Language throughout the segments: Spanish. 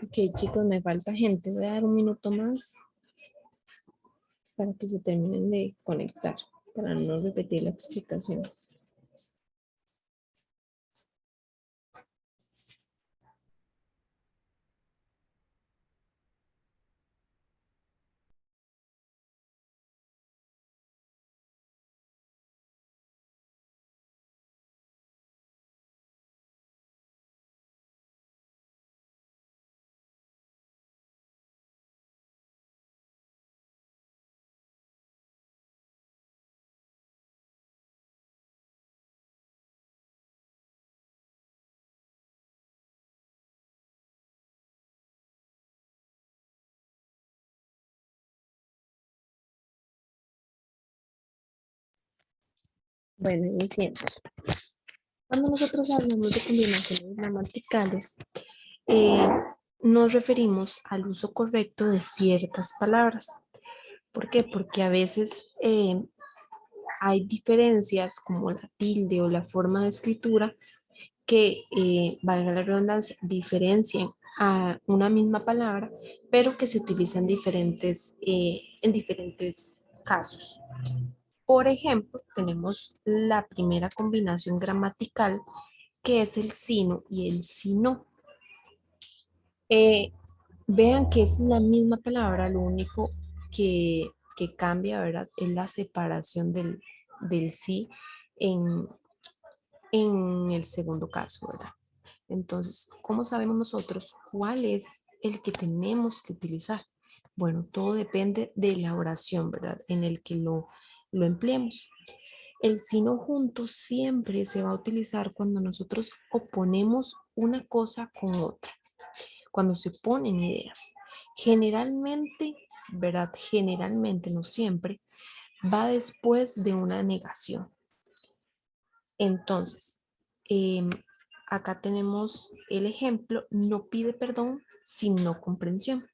Ok, chicos, me falta gente. Voy a dar un minuto más para que se terminen de conectar, para no repetir la explicación. Bueno, iniciemos. Cuando nosotros hablamos de combinaciones gramaticales, eh, nos referimos al uso correcto de ciertas palabras. ¿Por qué? Porque a veces hay diferencias como la tilde o la forma de escritura que, valga la redundancia, diferencian a una misma palabra, pero que se utilizan en diferentes casos. Por ejemplo, tenemos la primera combinación gramatical, que es el sino y el sino. Eh, Vean que es la misma palabra, lo único que cambia, ¿verdad? Es la separación del sí en, en el segundo caso, ¿verdad? Entonces, ¿cómo sabemos nosotros cuál es el que tenemos que utilizar? Bueno, todo depende de la oración, ¿verdad? En el que lo empleemos. El sino junto siempre se va a utilizar cuando nosotros oponemos una cosa con otra, cuando se oponen ideas. Generalmente, ¿verdad? Generalmente, no siempre, va después de una negación. Entonces, acá tenemos el ejemplo, no pide perdón, sino comprensión.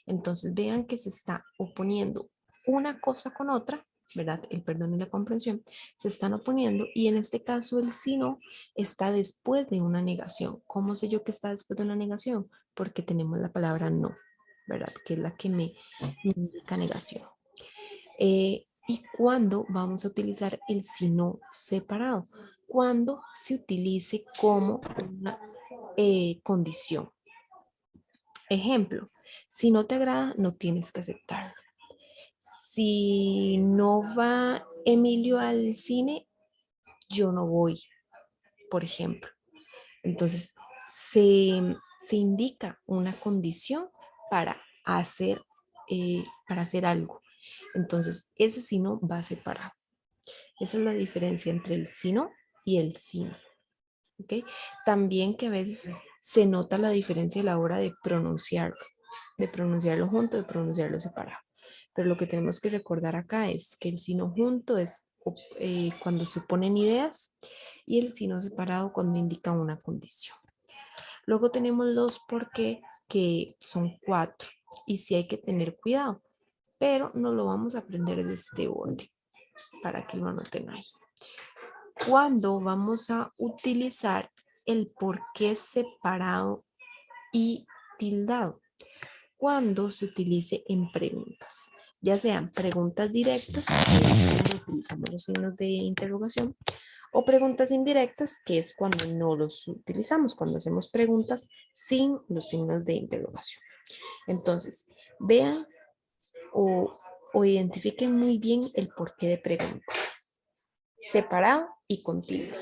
Entonces, vean que se está oponiendo una cosa con otra, ¿verdad? El perdón y la comprensión se están oponiendo y en este caso el sino está después de una negación. ¿Cómo sé yo que está después de una negación? Porque tenemos la palabra no, ¿verdad? Que es la que me indica negación. ¿Y cuándo vamos a utilizar el sino separado? Cuando se utilice como una condición. Ejemplo, si no te agrada, no tienes que aceptarlo. Si no va Emilio al cine, yo no voy, por ejemplo. Entonces, se indica una condición para para hacer algo. Entonces, ese sino va separado. Esa es la diferencia entre el sino y el sino. ¿Okay? También que a veces se nota la diferencia a la hora de pronunciarlo junto, de pronunciarlo separado. Pero lo que tenemos que recordar acá es que el sino junto es cuando se oponen ideas y el sino separado cuando indica una condición. Luego tenemos los por qué, que son 4 y sí hay que tener cuidado, pero no lo vamos a aprender de este orden para que lo anoten ahí. ¿Cuándo vamos a utilizar el por qué separado y tildado? Cuando se utilice en preguntas, ya sean preguntas directas, que es cuando utilizamos los signos de interrogación, o preguntas indirectas, que es cuando no los utilizamos, cuando hacemos preguntas sin los signos de interrogación. Entonces, vean o identifiquen muy bien el porqué de pregunta, separado y con tilde.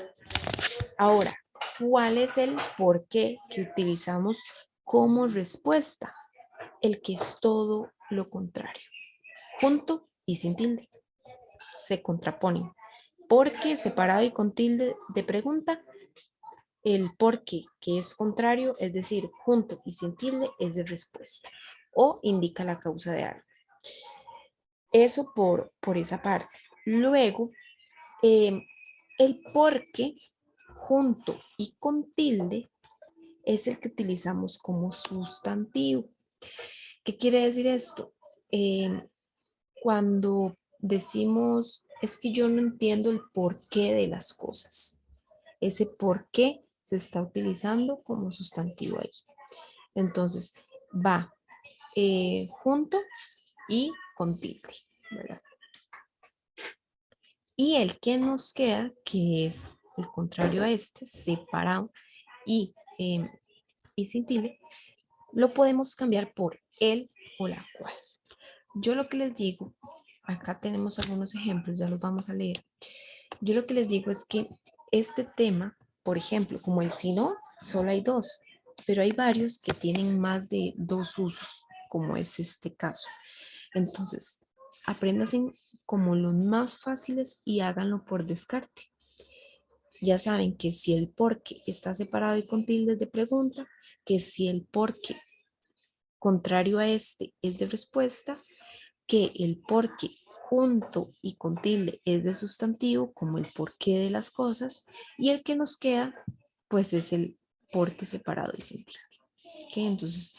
Ahora, ¿Cuál es el por qué que utilizamos como respuesta? El que es todo lo contrario. Junto y sin tilde. Se contraponen. Porque separado y con tilde de pregunta, el por qué, que es contrario, es decir, junto y sin tilde, es de respuesta. O indica la causa de algo. Eso por esa parte. Luego, el por qué junto y con tilde es el que utilizamos como sustantivo. ¿Qué quiere decir esto? Cuando decimos, es que yo no entiendo el porqué de las cosas. Ese porqué se está utilizando como sustantivo ahí. Entonces, va junto y con tilde, ¿verdad? Y el que nos queda, que es el contrario a este, separado y, y sin tilde, lo podemos cambiar por el o la cual. Yo lo que les digo, acá tenemos algunos ejemplos, ya los vamos a leer. Yo lo que les digo es que este tema, por ejemplo, como el si no, solo hay dos, pero hay varios que tienen más de dos usos, como es este caso. Entonces, apréndanse como los más fáciles y háganlo por descarte. Ya saben que si el porque está separado y con tildes de pregunta, que si el porque contrario a este es de respuesta, que el porque junto y con tilde es de sustantivo, como el porqué de las cosas, y el que nos queda, pues es el porque separado y sin tilde. ¿Okay? Entonces,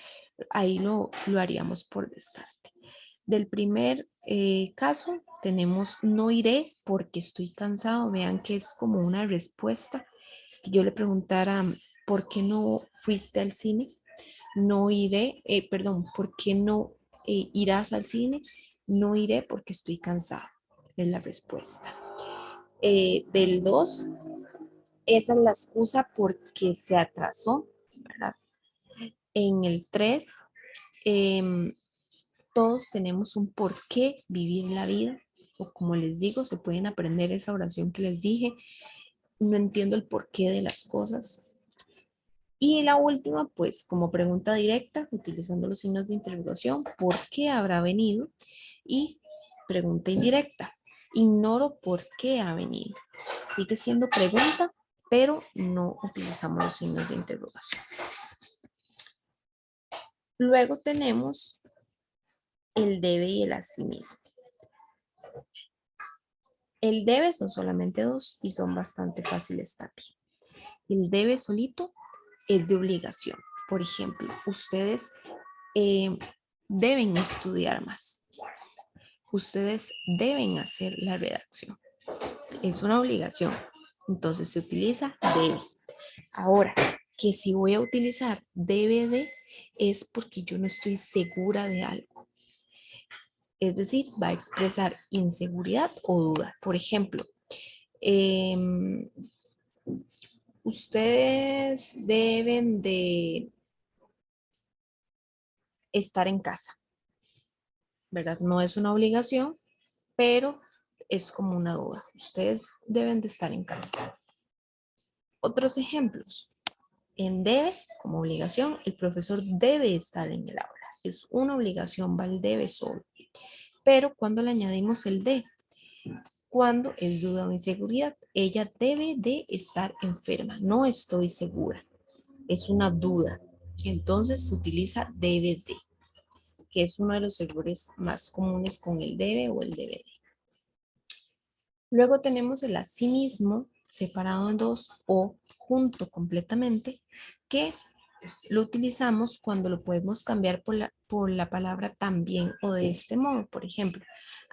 ahí lo haríamos por descarte. Del primer caso, tenemos no iré porque estoy cansado. Vean que es como una respuesta. Que yo le preguntara, ¿por qué no fuiste al cine? No iré, perdón, ¿por qué no irás al cine? No iré porque estoy cansado. Es la respuesta. Del 2, esa es la excusa porque se atrasó, ¿verdad? En el 3, todos tenemos un por qué vivir la vida, o como les digo, se pueden aprender esa oración que les dije. No entiendo el porqué de las cosas. Y la última, pues como pregunta directa, utilizando los signos de interrogación, ¿por qué habrá venido? Y pregunta indirecta, ignoro por qué ha venido. Sigue siendo pregunta, pero no utilizamos los signos de interrogación. Luego tenemos el debe y el asimismo. El debe son solamente dos y son bastante fáciles también. El debe solito es de obligación. Por ejemplo, ustedes deben estudiar más. Ustedes deben hacer la redacción. Es una obligación. Entonces se utiliza debe. Ahora, que si voy a utilizar debe de, es porque yo no estoy segura de algo. Es decir, va a expresar inseguridad o duda. Por ejemplo, ustedes deben de estar en casa, ¿verdad? No es una obligación, pero es como una duda. Ustedes deben de estar en casa. Otros ejemplos. En debe, como obligación, el profesor debe estar en el aula. Es una obligación, va el debe solo. Pero cuando le añadimos el de, cuando es duda o inseguridad, ella debe de estar enferma. No estoy segura. Es una duda. Entonces se utiliza debe de, que es uno de los errores más comunes con el debe o el debe de. Luego tenemos el asimismo, separado en dos o junto completamente, que lo utilizamos cuando lo podemos cambiar por la palabra también o de este modo. Por ejemplo,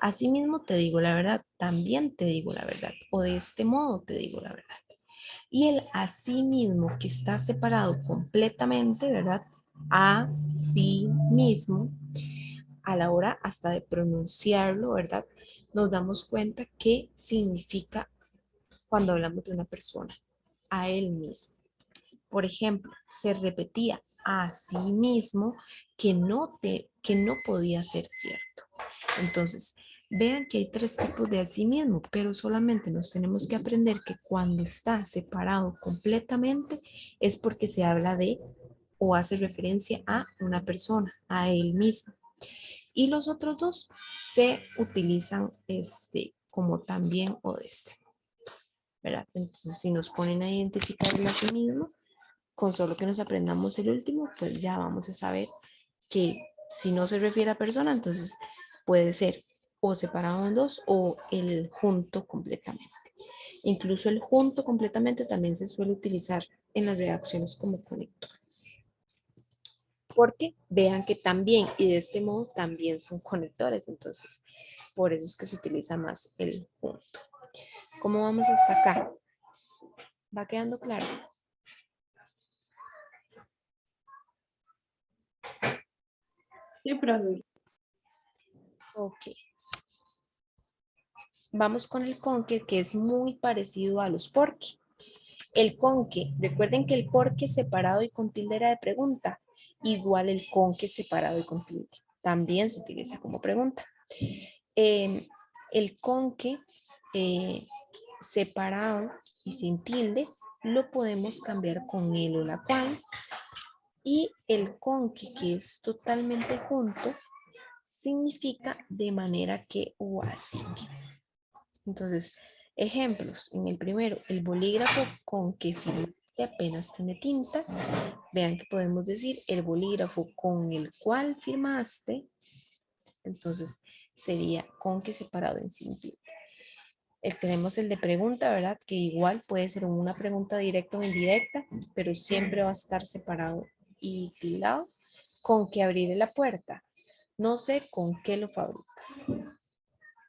asimismo te digo la verdad, también te digo la verdad, o de este modo te digo la verdad. Y el asimismo que está separado completamente, ¿verdad? A sí mismo, a la hora hasta de pronunciarlo, ¿verdad? Nos damos cuenta qué significa cuando hablamos de una persona, a él mismo. Por ejemplo, se repetía a sí mismo que no podía ser cierto. Entonces, Vean que hay tres tipos de así mismo, pero solamente nos tenemos que aprender que cuando está separado completamente es porque se habla de o hace referencia a una persona, a él mismo. Y los otros dos se utilizan como también o de ¿verdad? Entonces, si nos ponen a identificar el a sí mismo, con solo que nos aprendamos el último, pues ya vamos a saber que si no se refiere a persona, entonces puede ser o separado en dos o el junto completamente. Incluso el junto completamente también se suele utilizar en las redacciones como conector. Porque vean que también y de este modo también son conectores, entonces por eso es que se utiliza más el junto. ¿Cómo vamos hasta acá? ¿Va quedando claro? Sí, profe. Ok. Vamos con el conque, que es muy parecido a los porque. El conque, recuerden que el porque separado y con tilde era de pregunta, igual el conque separado y con tilde. También se utiliza como pregunta. El conque separado y sin tilde lo podemos cambiar con el o la cual. Y el conque, que es totalmente junto, significa de manera que o así que. Entonces, ejemplos. En el primero, el bolígrafo con que firmaste apenas tiene tinta. Vean que podemos decir el bolígrafo con el cual firmaste. Entonces, sería con que separado en sin tinta. Tenemos el de pregunta, ¿verdad? Que igual puede ser una pregunta directa o indirecta, pero siempre va a estar separado y tildado. ¿Con que abriré la puerta? No sé con qué lo fabricas.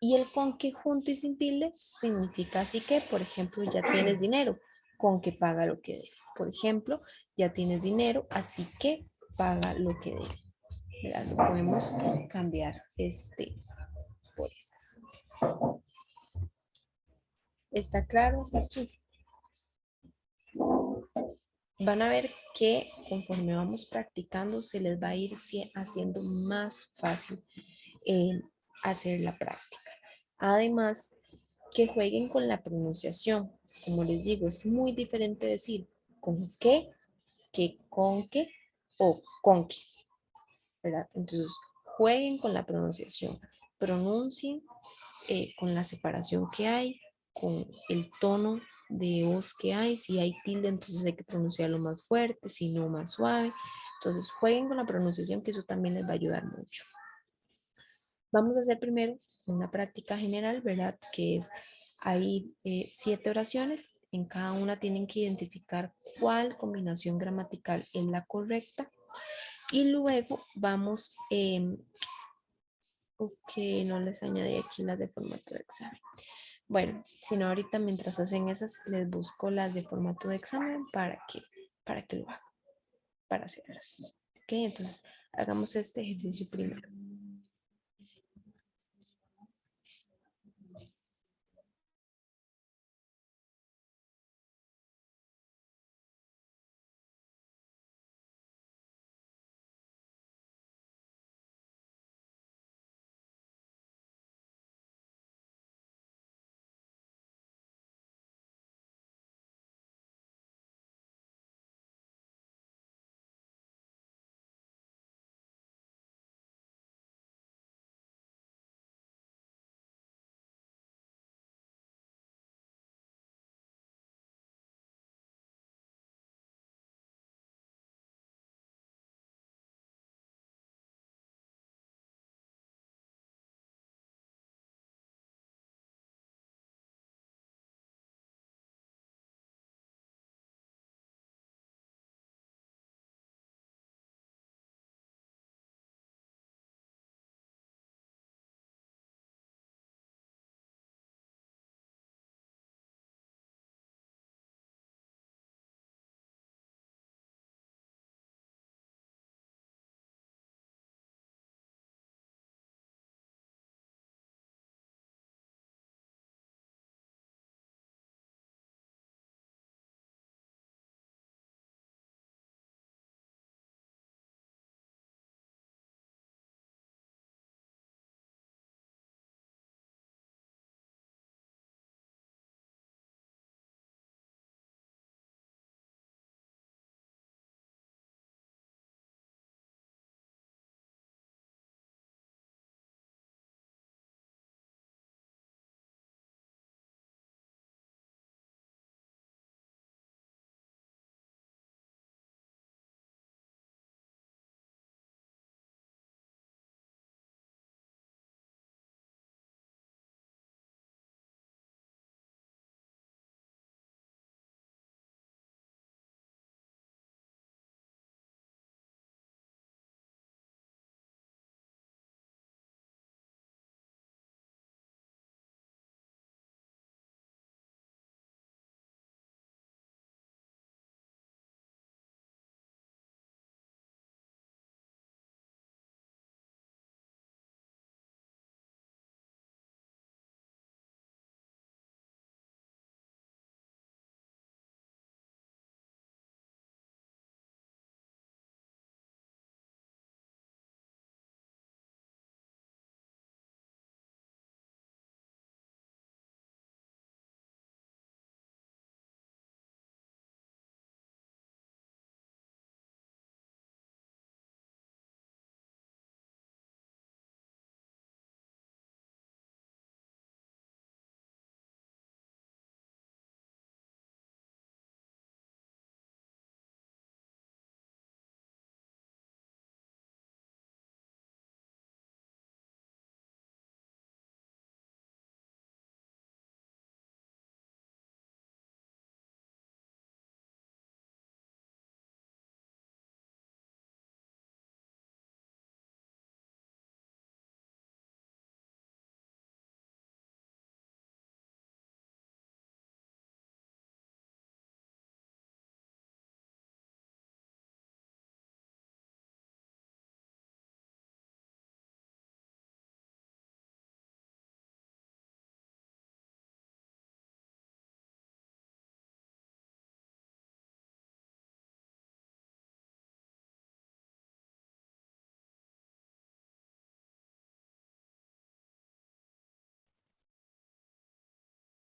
Y el con que junto y sin tilde significa así que, por ejemplo, ya tienes dinero, con que paga lo que debe. Por ejemplo, ya tienes dinero, así que paga lo que debe. ¿Verdad? Lo podemos cambiar por esas. ¿Está claro hasta aquí? Van a ver que conforme vamos practicando se les va a ir haciendo más fácil eh, hacer la práctica. Además, que jueguen con la pronunciación. Como les digo, es muy diferente decir con qué, que con qué o con qué, ¿verdad? Entonces, jueguen con la pronunciación. Pronuncien con la separación que hay, con el tono de voz que hay. Si hay tilde, entonces hay que pronunciarlo más fuerte, si no más suave. Entonces, jueguen con la pronunciación, que eso también les va a ayudar mucho. Vamos a hacer primero una práctica general, ¿verdad? Que es, hay 7 oraciones. En cada una tienen que identificar cuál combinación gramatical es la correcta. Y luego vamos, ok, no les añadí aquí las de formato de examen. Bueno, si no ahorita mientras hacen esas, les busco las de formato de examen para que lo hagan, para hacerlas. Ok, entonces hagamos este ejercicio primero.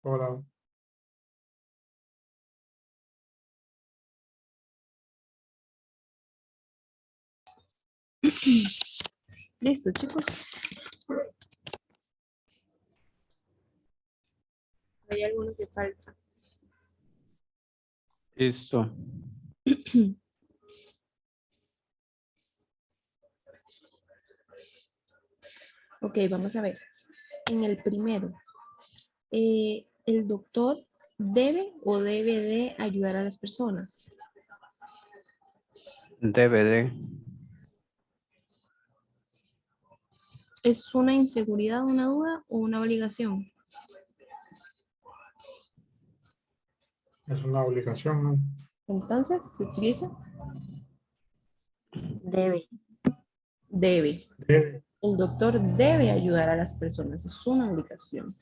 Hola. Listo, chicos. Hay alguno que falta. Listo. Ok, vamos a ver. En el primero, ¿el doctor debe o debe de ayudar a las personas? DVD. ¿Es una inseguridad, una duda o una obligación? Es una obligación, ¿no? Entonces, ¿se utiliza? Debe. Debe. Debe. El doctor debe ayudar a las personas, es una obligación.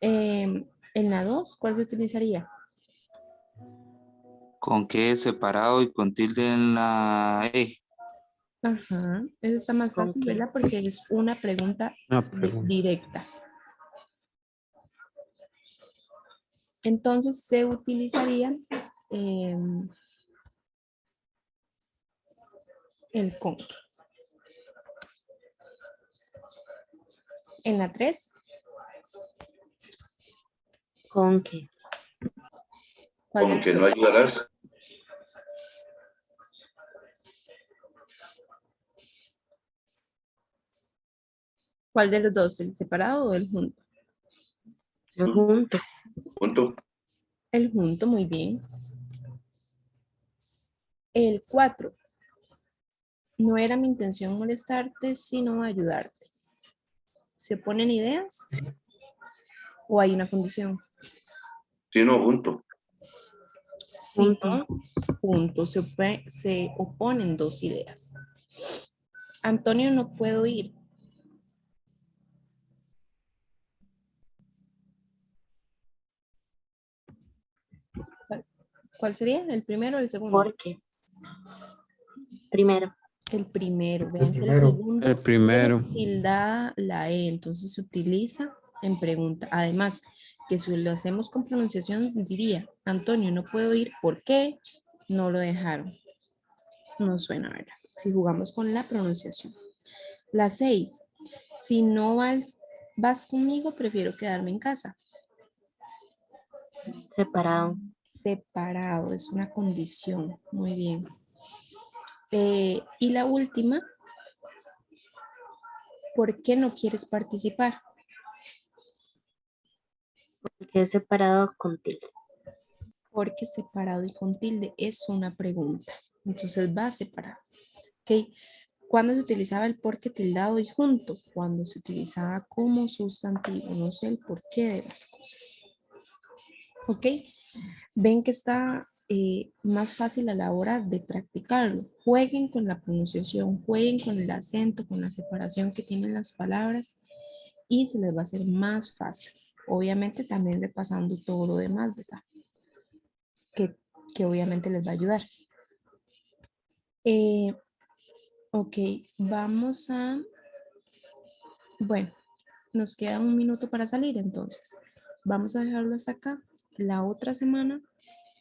En la 2, ¿cuál se utilizaría? ¿Con qué separado y con tilde en la E? Ajá, eso está más ¿Con fácil, qué? ¿verdad? Porque es una pregunta Una pregunta. directa. Entonces se utilizaría el con. En la 3, ¿Con qué? ¿cuál de ¿Con los que no dos? ayudarás? ¿Cuál de los dos? ¿El separado o el junto? Junto. Punto. El junto, muy bien. El 4. No era mi intención molestarte, sino ayudarte. ¿Se oponen ideas o hay una condición? Sí, no, junto. Si Junto. no, junto, se oponen dos ideas. Antonio, no puedo ir. ¿Cuál sería? ¿El primero o el segundo? ¿Por qué? Primero. El primero. El Vean que el primero. segundo El primero. tiene tildada la E, entonces se utiliza en pregunta. Además, que si lo hacemos con pronunciación, diría, Antonio, no puedo ir, ¿por qué? No lo dejaron. No suena, ¿verdad? Si jugamos con la pronunciación. La 6. Si no vas conmigo, prefiero quedarme en casa. Separado. Separado, es una condición. Muy bien. Y la última, ¿por qué no quieres participar? Porque es separado con tilde. Porque separado y con tilde es una pregunta. Entonces va separado. ¿Ok? ¿Cuándo se utilizaba el porque tildado y junto? Cuando se utilizaba como sustantivo. No sé el porqué de las cosas. ¿Ok? Ven que está más fácil a la hora de practicarlo. Jueguen con la pronunciación, jueguen con el acento, con la separación que tienen las palabras y se les va a hacer más fácil. Obviamente también repasando todo lo demás, ¿verdad? Que obviamente les va a ayudar. Ok, vamos a... Bueno, nos queda un minuto para salir, entonces. Vamos a dejarlo hasta acá. La otra semana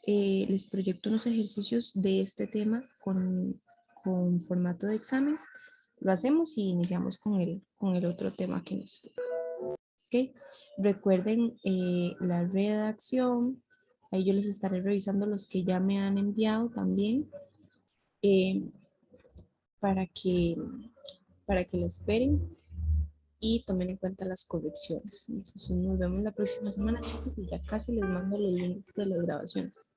les proyecto unos ejercicios de este tema con formato de examen. Lo hacemos y iniciamos con el otro tema que nos toca. ¿Ok? Recuerden la redacción. Ahí yo les estaré revisando los que ya me han enviado también eh, para que, para que lo esperen y tomen en cuenta las correcciones. Entonces nos vemos la próxima semana, chicos, y ya casi les mando los links de las grabaciones.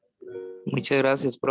Muchas gracias, profe.